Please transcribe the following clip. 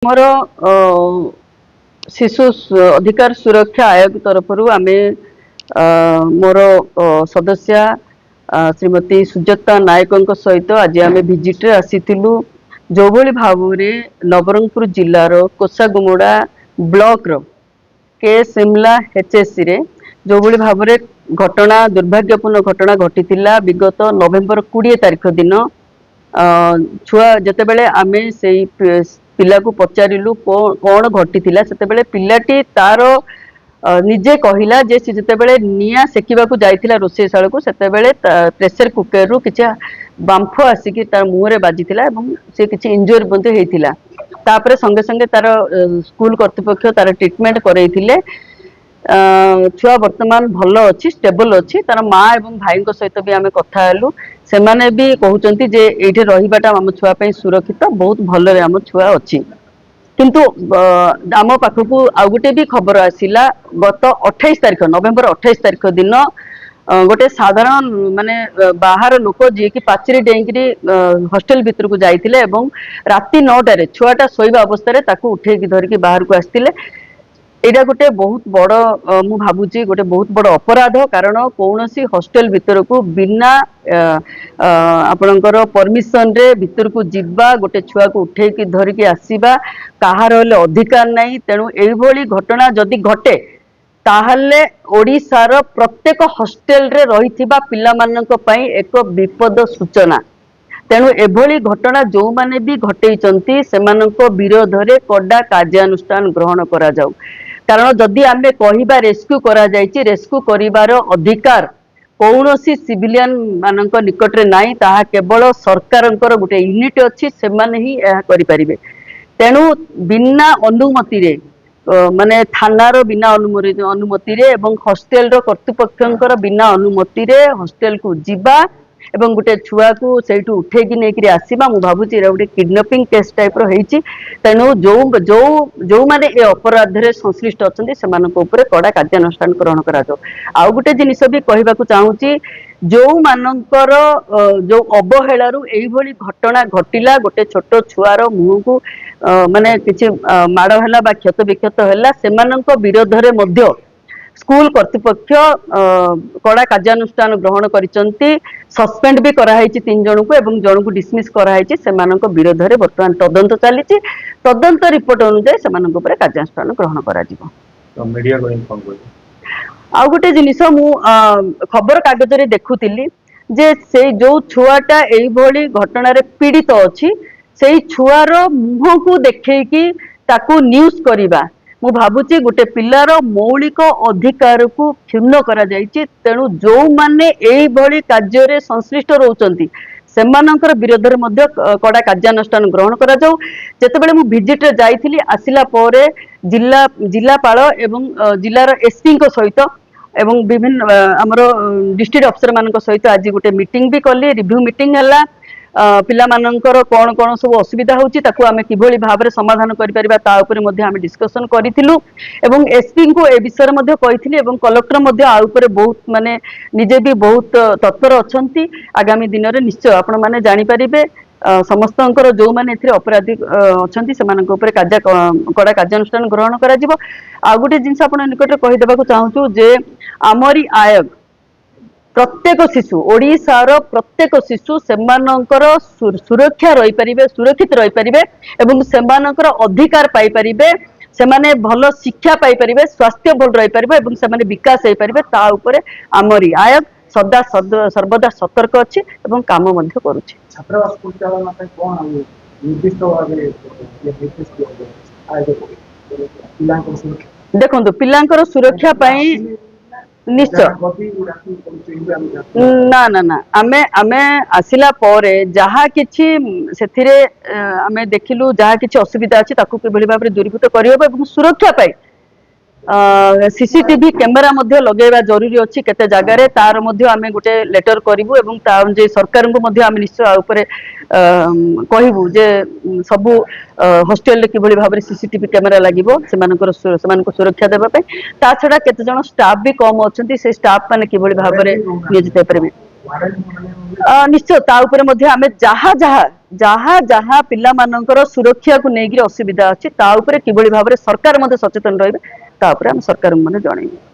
मोर शिशु अधिकार सुरक्षा आयोग तरफ आमे मोर सदस्य श्रीमती सुजाता नायक सहित आज आम भिजिट आसीलु जो भली भाव नवरंगपुर जिलार कोसागुमुड़ा ब्लॉक रो के सिमला एचएससी रे जो भली भाव घटना दुर्भाग्यपूर्ण घटना घटी विगत नवेम्बर 20 तारिख दिन छुआ जिते बेले आमे से पिला को पचारू कौन घटी से पिलाटी तार निजे कहला जे सी जिते बेले निया सेकिबा को जाइथिला रोषेशाला को सेते बेले प्रेशर कुकर रु किछ बांफ आसिकी तार मुहरे बाजिथिला एवं से किछ इंजुरी बंद हेतिला तापरे संगे संगे तार स्कूल कर्तृपक्ष तार ट्रीटमेंट करैथिले छुआ वर्तमान भल अच्छी स्टेबल अच्छी तार माँ एवं भाई सहित भी आम कथा हेलु से माने भी कहते जे ये रहीबाटा आम छुआ सुरक्षित बहुत भल आम छुआ अच्छी किंतु आम पाखक आउ गोटे भी खबर आसिला गत 28 तारिख नवेम्बर 28 तारिख दिन गोटे साधारण माने बाहर लोक जी की पाचेरी डेंगी हॉस्टल भीतर को जाइथिले एवं राति 9टारे छुआटा शोइबा अवस्था ताकू उठेकी धरिकी बाहर को आसतिले एटा गोटे बहुत बड़ मु भाबुची गोटे बहुत बड़ अपराध कारण कौन सी हॉस्टल भीतर को बिना आपणकर परमिशन रे भीतर को जीवा गोटे छुआ को उठेकी धरिकी आसीबा कहार हेले अधिकार नहीं तेणु एभली घटना जदि घटे ताहले ओडिशार प्रत्येक हॉस्टल रे रहिथिबा पिला मानक पई एक विपद सूचना तेणु एभली घटना जो माने भी घटेइचंती सेमानक विरोध रे कड़ा कार्यानुष्ठान ग्रहण करा जाऊ कारण जदि आमे कहिबा रेस्क्यू करा जायछि रेस्क्यू करिवार अधिकार कौनसी सिविलियन मानक निकट रे नाही ताहा केवल सरकारंकर गोटे यूनिट अछि सेमाने ही एहा करि परिबे तेणु बिना अनुमति रे माने थानार बिना अनुमति रे एवं हॉस्टेल रो कर्तृपक्षंकर बिना अनुमति रे हॉस्टेल को जीवा एवं गोटे छुआ को सेठू उठेकी नेकरी आसीबा मु भाबुची गोटे किडनैपिंग केस टाइप रो हेछि तेणु जो जो जो माने ए अपराध रे संश्लिष्ट अछंती सेमानक ऊपर कड़ा कार्यानुष्ठान ग्रहण करा जाऊ आउ गोटे जिनिस भी कहबा को चाहूची जो मानकर जो अवहेलारू एई भली घटना घटिला गोटे छोट छुआर मुह को माने किछि माड़ हैला बा क्षत विक्षत हैला सेमानक विरोध रे मध्य स्कूल कर्तृपक्ष कड़ा कार्यानुष्ठान ग्रहण करिसंती सस्पेंड भी कराई 3 जन को एवं जन को डिसमिस कराई सेमानक विरोध रे वर्तमान तदंत चली तदंत रिपोर्ट अनुसार सेमानक ऊपर कार्यानुष्ठान ग्रहण करा जिवो तो मीडिया को इन्फॉर्म कर आ गोटे जिनिस मु खबर कागज रे देखुतिली जे से जो छुआटा एई भली घटना रे पीड़ित अछि सेई छुआर मुह को देखैकी ताकू न्यूज करिबा मु भाबुची गोटे पिलार मौलिक अधिकार को क्षुण्ण करा जायछि तेणु जो माने एई भली कार्य रे संश्लिष्ट रहउचंती सेमानकर विरोध रे मध्य कड़ा कार्यानुष्ठान ग्रहण करा जाऊ जेते बेले मु विजिट रे जाइथिली आसिला परे जिलापाल एवं जिलार एसपी को सहित एवं विभिन्न हमर डिस्ट्रिक्ट अफसर मान सहित आज गोटे मीटिंग भी कली रिव्यू मीटिंग हला पिला मानकर कौन कौन सब असुविधा होची ताकू आमे किभली भाव रे समाधान करि परिबा ता ऊपर मध्ये आमे डिस्कशन करिथिलु एवं एसपी को ए विषय रे मध्ये कहिथिलि एवं कलेक्टर मध्ये आ ऊपर बहुत माने निजे भी बहुत तत्पर अछंती आगामी दिन रे निश्चय आपण माने जानि परिबे समस्तंकर जो माने एथिरे अपराधी अछंती सेमानक ऊपर कड़ा कार्यानुष्ठान ग्रहण करा जिवो आ गोटे जिंस आपण निकट रे कहि देबा को चाहूछु जे आमरी आयोग प्रत्येक शिशु ओडिशार प्रत्येक शिशु सेमानकर सुरक्षा रही परिबे सुरक्षित रही परिबे एवं सेमानकर अधिकार पाई परिबे सेमाने भल शिक्षा पाई परिबे स्वास्थ्य भल रही परिबे एवं सेमाने विकास होई परिबे ता ऊपर आमरी आयोग सदा सर्वदा सतर्क अछि एवं काम मध्ये करूछि छात्रावास परिचालन पे कोन निर्दिष्ट भाबे निर्देश दिया आयोग देखंतु पिलांकर सुरक्षा पाई निश्चय ना ना ना आमे आमे आसिला परे जहा किछि सेथिरे आमे देखिलु जहा किछि असुविधा अछि ताकू के भली भाबरे दूरीभूत करियो एवं सुरक्षा पाई सीसीटीवी कैमेरा मध्ये लगेबा जरूरी अछि केते जगह रे तार मध्ये आमे गोटे लेटर करिवु एवं ता जे सरकार को मध्ये आमे निश्चय ऊपर कहिवु जे सबु हॉस्टेल कि भली भाबरे सीसीटीवी कैमेरा लागिवो सेमानकर सुरक्षा देबा पे ता छडा केते जण स्टाफ भी कम अछंती से स्टाफ माने कि भली भाबरे नियोजित परबे निश्चय ता उपरे मध्ये आमे जहा जहा जहा जहा पिला मानकर सुरक्षा को नेगी असुविधा अछि ता उपरे किबळी भाबरे सरकार मध्ये सचेतन रहबे ता उपरे हम सरकार माने जणैबे।